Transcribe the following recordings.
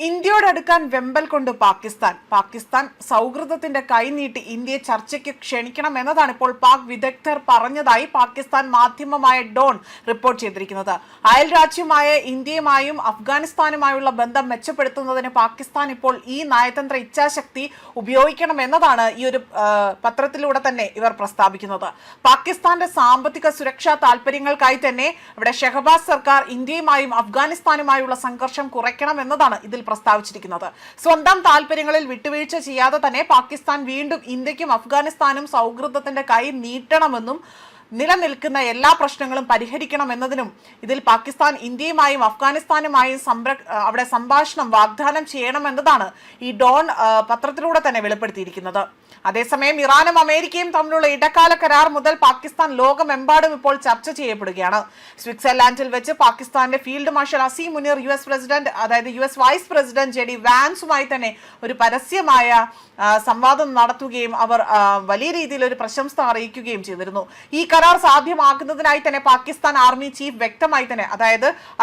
ഇന്ത്യയോട് അടുക്കാൻ വെമ്പൽ കൊണ്ട് പാകിസ്ഥാൻ സൗഹൃദത്തിന്റെ കൈനീട്ടി ഇന്ത്യയെ ചർച്ചയ്ക്ക് ക്ഷണിക്കണം എന്നതാണ് ഇപ്പോൾ പാക് വിദഗ്ധർ പറഞ്ഞതായി പാകിസ്ഥാൻ മാധ്യമമായ ഡോൺ റിപ്പോർട്ട് ചെയ്തിരിക്കുന്നത്. അയൽ രാജ്യമായ ഇന്ത്യയുമായും അഫ്ഗാനിസ്ഥാനുമായുള്ള ബന്ധം മെച്ചപ്പെടുത്തുന്നതിന് പാകിസ്ഥാൻ ഇപ്പോൾ ഈ നയതന്ത്ര ഇച്ഛാശക്തി ഉപയോഗിക്കണം എന്നതാണ് ഈ ഒരു പത്രത്തിലൂടെ തന്നെ ഇവർ പ്രസ്താവിക്കുന്നത്. പാകിസ്ഥാന്റെ സാമ്പത്തിക സുരക്ഷാ താല്പര്യങ്ങൾക്കായി തന്നെ ഇവിടെ ഷഹബാസ് സർക്കാർ ഇന്ത്യയുമായും അഫ്ഗാനിസ്ഥാനുമായുള്ള സംഘർഷം കുറയ്ക്കണം എന്നതാണ് ഇതിൽ പ്രസ്താവിച്ചിരിക്കുന്നത്. സ്വന്തം താല്പര്യങ്ങളിൽ വിട്ടുവീഴ്ച ചെയ്യാതെ തന്നെ പാകിസ്ഥാൻ വീണ്ടും ഇന്ത്യക്കും അഫ്ഗാനിസ്ഥാനും സൗഹൃദത്തിന്റെ കൈ നീട്ടണമെന്നും നിലനിൽക്കുന്ന എല്ലാ പ്രശ്നങ്ങളും പരിഹരിക്കണമെന്നതിനും ഇതിൽ പാകിസ്ഥാൻ ഇന്ത്യയുമായും അഫ്ഗാനിസ്ഥാനുമായും അവിടെ സംഭാഷണം വാഗ്ദാനം ചെയ്യണമെന്നതാണ് ഈ ഡോൺ പത്രത്തിലൂടെ തന്നെ വെളിപ്പെടുത്തിയിരിക്കുന്നത്. അതേസമയം ഇറാനും അമേരിക്കയും തമ്മിലുള്ള ഇടക്കാല കരാർ മുതൽ പാകിസ്ഥാൻ ലോകമെമ്പാടും ഇപ്പോൾ ചർച്ച ചെയ്യപ്പെടുകയാണ്. സ്വിറ്റ്സർലാൻഡിൽ വെച്ച് പാകിസ്ഥാന്റെ field marshal Asim Munir US vice president JD വാൻസുമായി തന്നെ ഒരു പരസ്യമായ സംവാദം നടത്തുകയും അവർ വലിയ രീതിയിൽ ഒരു പ്രശംസ അറിയിക്കുകയും ചെയ്തിരുന്നു. ഈ കരാർ സാധ്യമാക്കുന്നതിനായി തന്നെ പാകിസ്ഥാൻ ആർമി ചീഫ് വ്യക്തമായി തന്നെ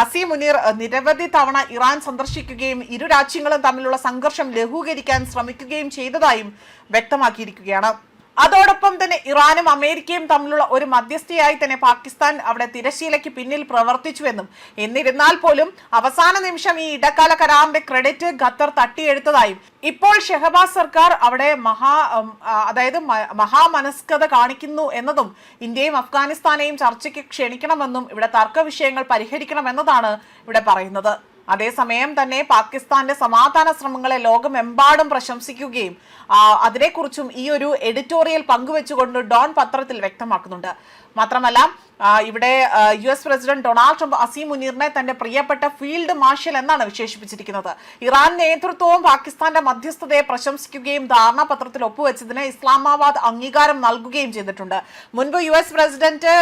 അസീം മുനീർ നിരവധി തവണ ഇറാൻ സന്ദർശിക്കുകയും ഇരു രാജ്യങ്ങളും തമ്മിലുള്ള സംഘർഷം ലഘൂകരിക്കാൻ ശ്രമിക്കുകയും ചെയ്തതായും വ്യക്തമാക്കിയിരിക്കുകയാണ്. അതോടൊപ്പം തന്നെ ഇറാനും അമേരിക്കയും തമ്മിലുള്ള ഒരു മധ്യസ്ഥയായി തന്നെ പാകിസ്ഥാൻ അവിടെ തിരശ്ശീലയ്ക്ക് പിന്നിൽ പ്രവർത്തിച്ചുവെന്നും എന്നിരുന്നാൽ പോലും അവസാന നിമിഷം ഈ ഇടക്കാല കരാറിന്റെ ക്രെഡിറ്റ് ഖത്തർ തട്ടിയെടുത്തതായും ഇപ്പോൾ ഷഹബാസ് സർക്കാർ അവിടെ മഹാമനസ്കത കാണിക്കുന്നു എന്നതും ഇന്ത്യയും അഫ്ഗാനിസ്ഥാനെയും ചർച്ചയ്ക്ക് ക്ഷണിക്കണമെന്നും ഇവിടെ തർക്ക വിഷയങ്ങൾ പരിഹരിക്കണമെന്നതാണ് ഇവിടെ പറയുന്നത്. അതേസമയം തന്നെ പാകിസ്ഥാന്റെ സമാധാന ശ്രമങ്ങളെ ലോകമെമ്പാടും പ്രശംസിക്കുകയും അതിനെക്കുറിച്ചും ഈ ഒരു എഡിറ്റോറിയൽ പങ്കുവെച്ചുകൊണ്ട് ഡോൺ പത്രത്തിൽ വ്യക്തമാക്കുന്നുണ്ട്. മാത്രമല്ല ഇവിടെ US president Donald Trump Asim മുനീറിനെ തന്റെ പ്രിയപ്പെട്ട ഫീൽഡ് മാർഷൽ എന്നാണ് വിശേഷിപ്പിച്ചിരിക്കുന്നത്. ഇറാൻ നേതൃത്വവും പാകിസ്ഥാന്റെ മധ്യസ്ഥതയെ പ്രശംസിക്കുകയും ധാരണാപത്രത്തിൽ ഒപ്പുവെച്ചതിന് ഇസ്ലാമാബാദ് അംഗീകാരം നൽകുകയും ചെയ്തിട്ടുണ്ട്. മുൻപ് US പ്രസിഡന്റ്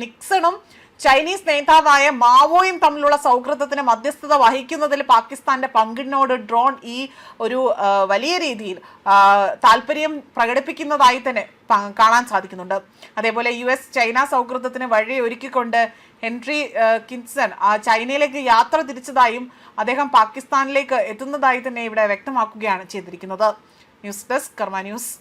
നിക്സണും ചൈനീസ് നേതാവായ മാവോയും തമ്മിലുള്ള സൗഹൃദത്തിന് മധ്യസ്ഥത വഹിക്കുന്നതിൽ പാകിസ്ഥാന്റെ പങ്കിനോട് ഡ്രോൺ ഈ ഒരു വലിയ രീതിയിൽ താല്പര്യം പ്രകടിപ്പിക്കുന്നതായി തന്നെ കാണാൻ സാധിക്കുന്നുണ്ട്. അതേപോലെ US ചൈന സൗഹൃദത്തിന് വഴി ഒരുക്കിക്കൊണ്ട് ഹെൻറി കിൻസൺ ചൈനയിലേക്ക് യാത്ര തിരിച്ചതായും അദ്ദേഹം പാകിസ്ഥാനിലേക്ക് എത്തുന്നതായി തന്നെ ഇവിടെ വ്യക്തമാക്കുകയാണ് ചെയ്തിരിക്കുന്നത്. ന്യൂസ് ഡെസ്ക് കർമ്മ ന്യൂസ്.